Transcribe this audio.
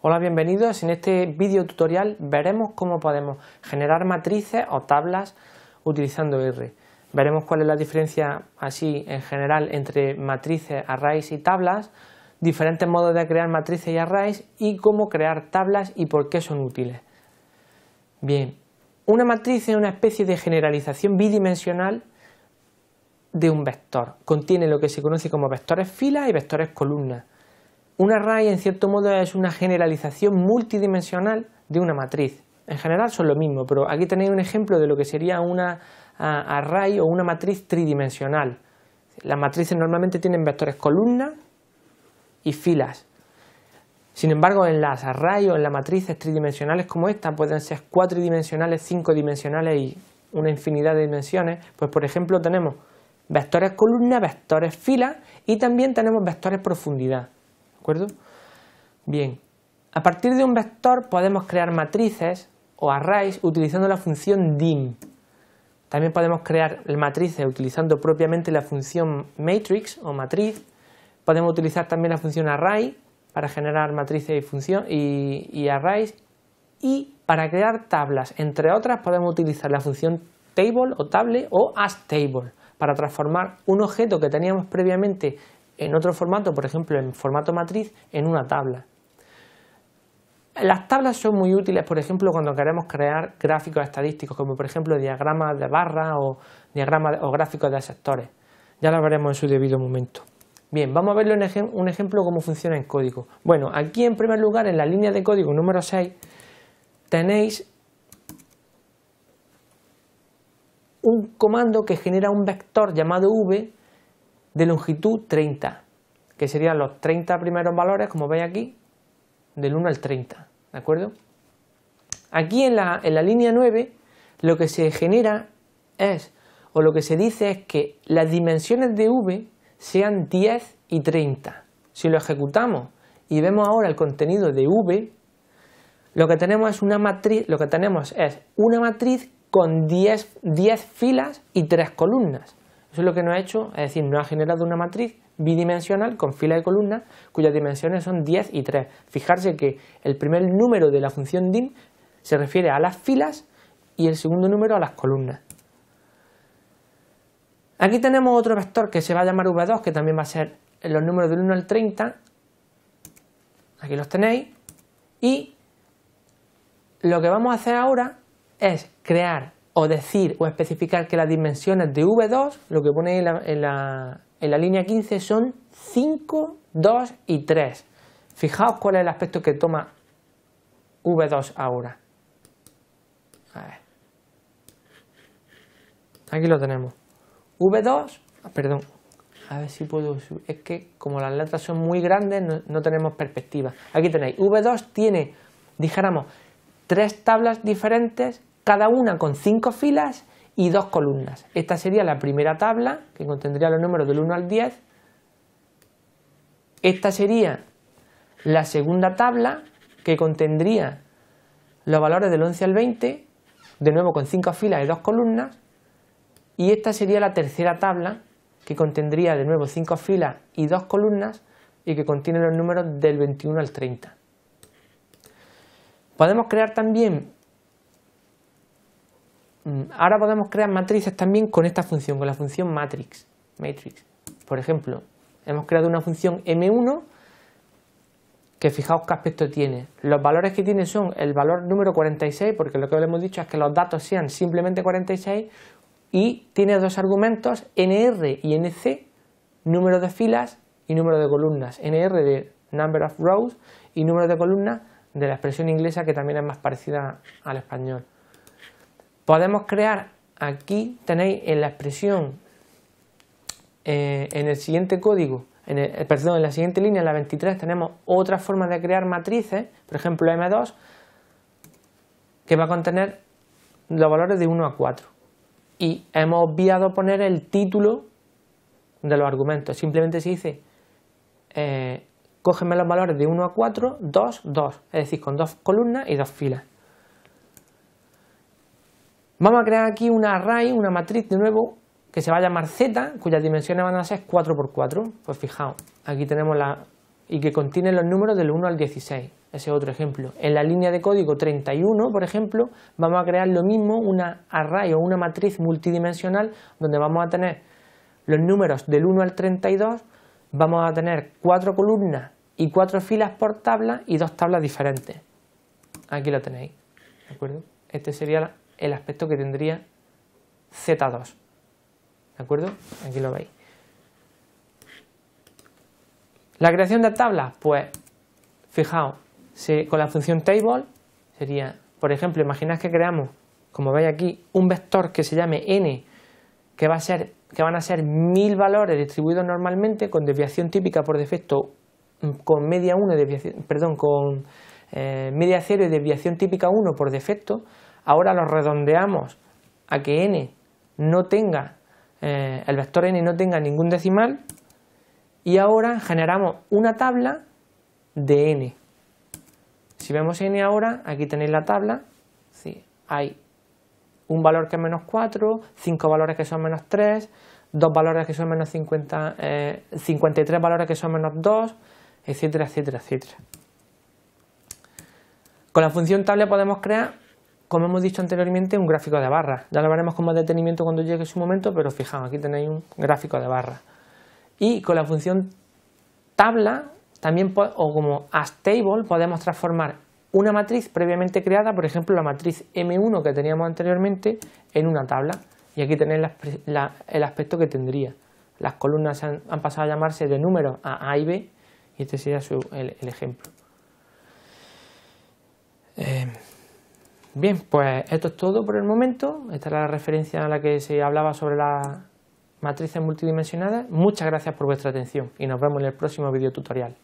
Hola, bienvenidos. En este vídeo tutorial veremos cómo podemos generar matrices o tablas utilizando R. Veremos cuál es la diferencia así en general entre matrices, arrays y tablas, diferentes modos de crear matrices y arrays y cómo crear tablas y por qué son útiles. Bien, una matriz es una especie de generalización bidimensional de un vector. Contiene lo que se conoce como vectores filas y vectores columnas. Un array, en cierto modo, es una generalización multidimensional de una matriz. En general son lo mismo, pero aquí tenéis un ejemplo de lo que sería una array o una matriz tridimensional. Las matrices normalmente tienen vectores columnas y filas. Sin embargo, en las arrays o en las matrices tridimensionales como esta pueden ser cuatridimensionales, 5 dimensionales y una infinidad de dimensiones. Pues, por ejemplo, tenemos vectores columnas, vectores filas y también tenemos vectores profundidad. ¿De acuerdo? Bien, a partir de un vector podemos crear matrices o arrays utilizando la función dim. También podemos crear matrices utilizando propiamente la función matrix o matriz. Podemos utilizar también la función array para generar matrices y arrays. Y para crear tablas, entre otras, podemos utilizar la función table o table o asTable para transformar un objeto que teníamos previamente en otro formato, por ejemplo en formato matriz, en una tabla. Las tablas son muy útiles, por ejemplo, cuando queremos crear gráficos estadísticos, como por ejemplo diagramas de barras o diagramas o gráficos de sectores. Ya lo veremos en su debido momento. Bien, vamos a verlo en un ejemplo cómo funciona en código. Bueno, aquí en primer lugar, en la línea de código número 6, tenéis un comando que genera un vector llamado v de longitud 30, que serían los 30 primeros valores, como veis aquí, del 1 al 30, ¿de acuerdo? Aquí en la línea 9, lo que se genera es, o lo que se dice es que las dimensiones de v sean 10 y 30. Si lo ejecutamos y vemos ahora el contenido de v, lo que tenemos es una matriz, con 10 filas y 3 columnas. Eso es lo que nos ha hecho, es decir, nos ha generado una matriz bidimensional con filas y columnas cuyas dimensiones son 10 y 3. Fijarse que el primer número de la función dim se refiere a las filas y el segundo número a las columnas. Aquí tenemos otro vector que se va a llamar v2, que también va a ser los números del 1 al 30. Aquí los tenéis. Y lo que vamos a hacer ahora es crear o decir o especificar que las dimensiones de v2, lo que pone en la línea 15, son 5, 2 y 3. Fijaos cuál es el aspecto que toma v2 ahora. A ver. Aquí lo tenemos. v2, perdón, a ver si puedo subir. Es que como las letras son muy grandes no tenemos perspectiva. Aquí tenéis, v2 tiene, dijéramos, 3 tablas diferentes, cada una con 5 filas y 2 columnas. Esta sería la primera tabla, que contendría los números del 1 al 10. Esta sería la segunda tabla, que contendría los valores del 11 al 20, de nuevo con 5 filas y 2 columnas. Y esta sería la tercera tabla, que contendría de nuevo 5 filas y 2 columnas y que contiene los números del 21 al 30. Podemos crear también, ahora podemos crear matrices también con esta función, con la función matrix. Por ejemplo, hemos creado una función M1 que fijaos qué aspecto tiene. Los valores que tiene son el valor número 46, porque lo que le hemos dicho es que los datos sean simplemente 46, y tiene dos argumentos, nr y nc, número de filas y número de columnas. Nr de number of rows y número de columnas de la expresión inglesa, que también es más parecida al español. Podemos crear, aquí tenéis en la expresión, en el siguiente código, en la siguiente línea, en la 23, tenemos otra forma de crear matrices, por ejemplo M2, que va a contener los valores de 1 a 4. Y hemos obviado poner el título de los argumentos. Simplemente se dice, cógeme los valores de 1 a 4, 2, 2, es decir, con 2 columnas y 2 filas. Vamos a crear aquí una array, una matriz de nuevo, que se va a llamar Z, cuyas dimensiones van a ser 4 por 4. Pues fijaos, aquí tenemos y que contiene los números del 1 al 16. Ese es otro ejemplo. En la línea de código 31, por ejemplo, vamos a crear lo mismo, una array o una matriz multidimensional donde vamos a tener los números del 1 al 32, vamos a tener 4 columnas y 4 filas por tabla y 2 tablas diferentes. Aquí lo tenéis, ¿de acuerdo? Este sería el aspecto que tendría Z2, ¿de acuerdo? Aquí lo veis. La creación de tablas, pues, fijaos, con la función table sería, por ejemplo, imaginad que creamos, como veis aquí, un vector que se llame n, que van a ser 1000 valores distribuidos normalmente con desviación típica por defecto, con media 1 con media 0 y desviación típica 1 por defecto. Ahora lo redondeamos a que n no tenga, el vector n no tenga ningún decimal, y ahora generamos una tabla de n. Si vemos n ahora, aquí tenéis la tabla, sí, hay un valor que es menos 4, 5 valores que son menos 3, 2 valores que son menos 50, 53 valores que son menos 2, etcétera, etcétera, etcétera. Con la función table podemos crear, como hemos dicho anteriormente, un gráfico de barras. Ya lo veremos con más detenimiento cuando llegue su momento, pero fijaos, aquí tenéis un gráfico de barras. Y con la función tabla, también, o como asTable, podemos transformar una matriz previamente creada, por ejemplo la matriz M1 que teníamos anteriormente, en una tabla. Y aquí tenéis el aspecto que tendría. Las columnas han pasado a llamarse de números a A y B, y este sería el ejemplo. Bien, pues esto es todo por el momento. Esta era la referencia a la que se hablaba sobre las matrices multidimensionales. Muchas gracias por vuestra atención y nos vemos en el próximo video tutorial.